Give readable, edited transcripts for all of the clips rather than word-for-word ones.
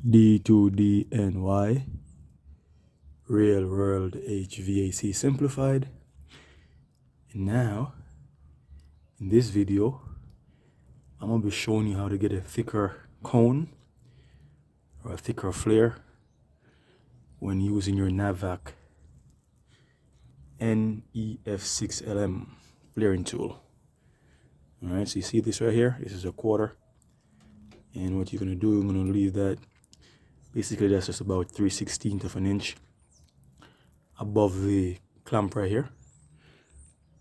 D2DNY, Real World HVAC Simplified. And now, in this video, I'm going to be showing you how to get a thicker cone or a thicker flare when using your navac NEF6LM flaring tool. Alright, so you see this right here? This is a quarter. And what you're going to do, you're going to leave that, basically that's just about 3/16 of an inch above the clamp right here.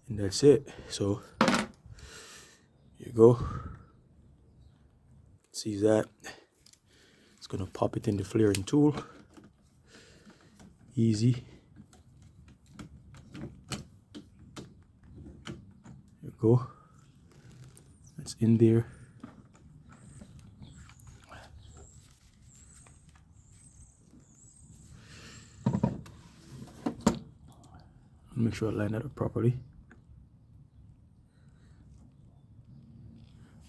And that's it. So, here you go. See that? It's going to pop it in the flaring tool. Easy. There you go. That's in there. Make sure I line that up properly.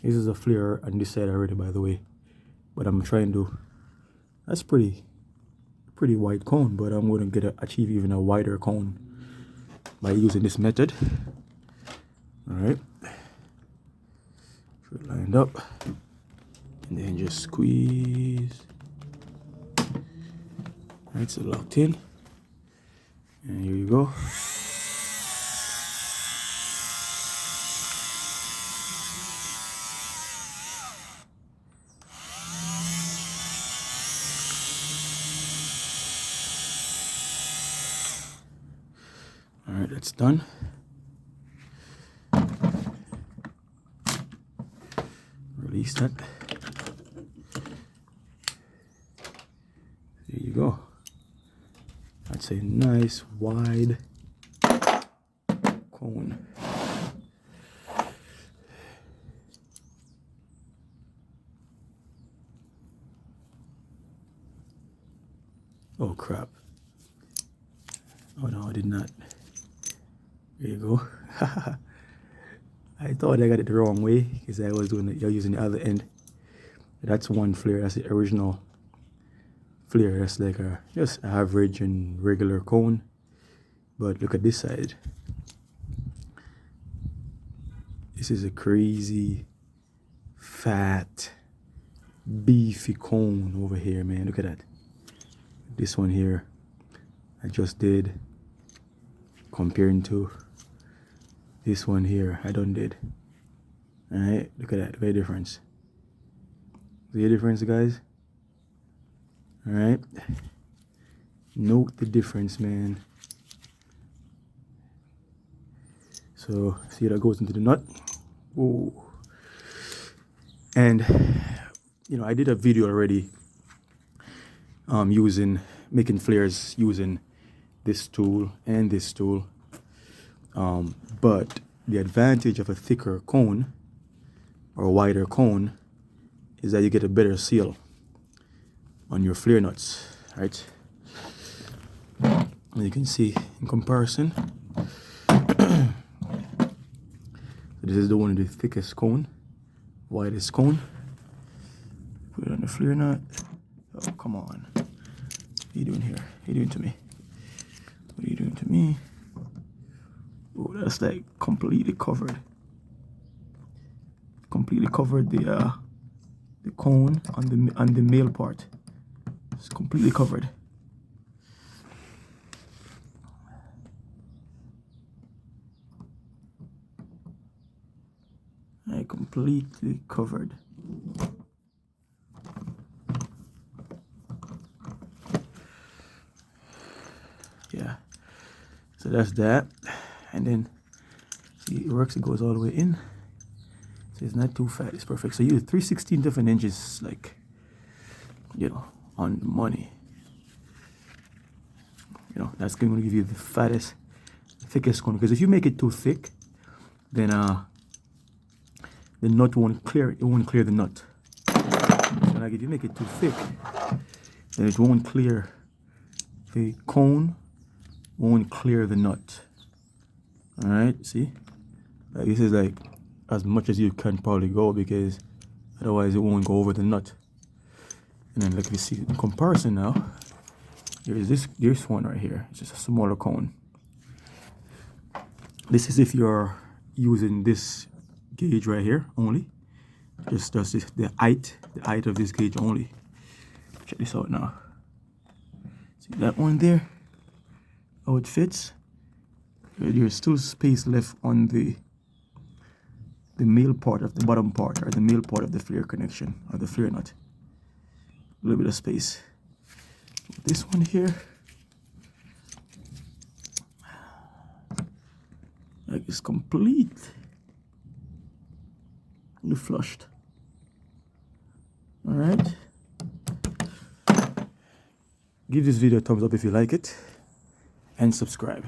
This is a flare on this side already, by the way, but I'm trying to. That's pretty wide cone, but I'm going to achieve even a wider cone by using this method. All right, so lined up, and then just squeeze. All right, so locked in, and here you go. All right, that's done. Release that. There you go. That's a nice wide cone. Oh crap. Oh no, I did not. There you go. I thought I got it the wrong way because I was using the other end. That's one flare. That's the original flare. That's like a just average and regular cone. But look at this side. This is a crazy, fat, beefy cone over here, man. Look at that. This one here, I just did, comparing to this one here, I done did. Alright, look at that, very difference. See the difference, guys? Alright, note the difference, man. So, see that goes into the nut. Whoa. And, you know, I did a video already making flares using this tool and this tool. But the advantage of a thicker cone or a wider cone is that you get a better seal on your flare nuts, right? And you can see in comparison. This is the one with the thickest cone, widest cone. Put it on the flare nut. Oh, come on. What are you doing here? What are you doing to me? What are you doing to me? Oh, that's like completely covered. Completely covered the cone on the male part. It's completely covered. Completely covered. Yeah. So that's that. And then see, it works. It goes all the way in. So it's not too fat. It's perfect. So you 3/16 of an inch is like, you know, on the money. You know, that's going to give you the fattest, thickest cone. Because if you make it too thick, then the nut won't clear. It won't clear the nut. So like if you make it too thick, then it won't clear. The cone won't clear the nut. All right, see, like this is like as much as you can probably go, because otherwise it won't go over the nut. And then look, you see in comparison now, there's one right here. It's just a smaller cone. This is if you're using this gauge right here only. Just does this, the height of this gauge only. Check this out now. See that one there? How it fits? There's still space left on the male part of the bottom part, or the male part of the flare connection, or the flare nut. A little bit of space. This one here, like, it's completely flushed. All right. Give this video a thumbs up if you like it, and subscribe.